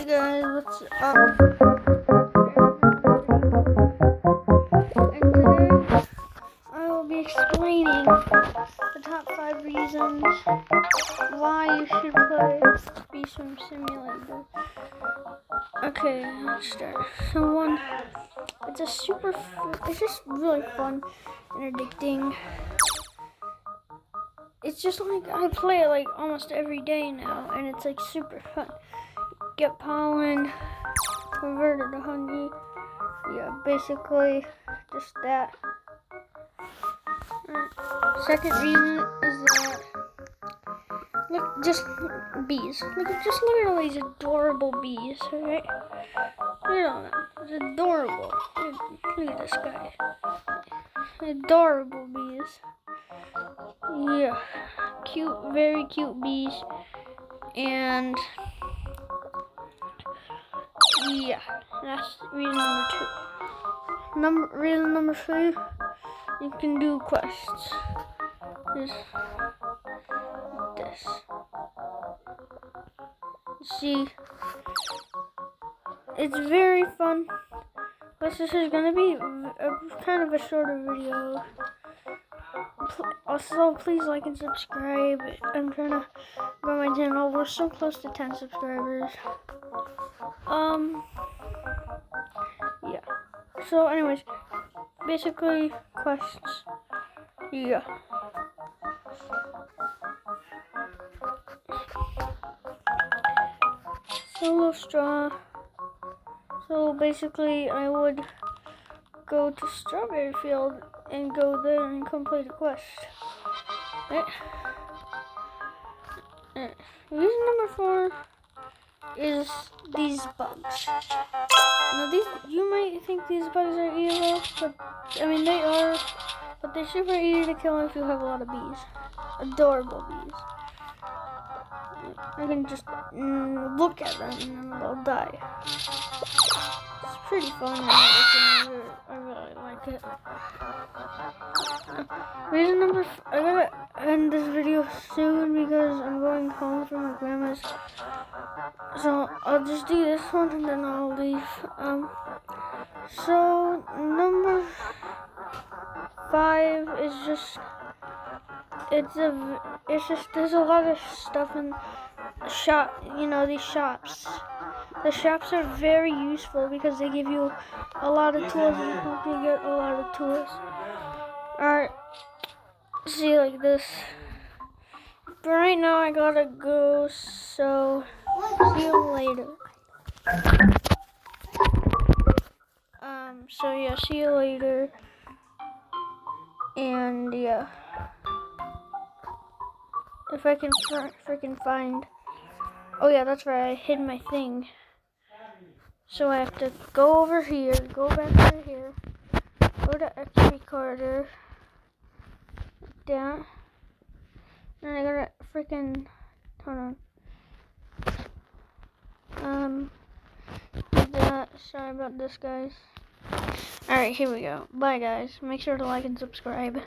Hey guys, what's up? And today I will be explaining the top 5 reasons why you should play Bee Swarm Simulator. Okay, let's start. So one, it's just really fun and addicting. It's just like I play it like almost every day now, and it's like super fun. Get pollen, converted to honey. Yeah, basically just that. Second reason is that just bees. Look at all these adorable bees, right? Look at all them. It's adorable. Look at this guy. Adorable bees. Yeah, cute, very cute bees, and yeah, that's reason number 2. Reason number 3, you can do quests. Just this. See, it's very fun. But this is gonna be kind of a shorter video. Also, please like and subscribe. I'm trying to grow my channel. We're so close to 10 subscribers. Yeah. So, anyways, basically quests. Yeah. Solo straw. So basically, I would go to Strawberry Field and go there and complete a quest. Right? Reason number 4 is these bugs. Now you might think these bugs are evil, but I mean they are, but they're super easy to kill if you have a lot of bees. Adorable bees. I can just look at them and then they'll die. It's pretty fun and everything. I really like it. Reason number I gotta end this video soon because I'm going home for my grandma's. So I'll just do this one and then I'll leave. So number 5 is just there's a lot of stuff in these shops. The shops are very useful because they give you a lot of tools and help you get a lot of tools. Alright, see like this. But right now I gotta go, so see you later. So yeah, see you later. And yeah. If I can freaking find. Oh yeah, that's right, I hid my thing. So I have to go over here, go back over here, go to XP Carter, down, and I gotta freaking, hold on. Sorry about this, guys. Alright, here we go. Bye, guys. Make sure to like and subscribe.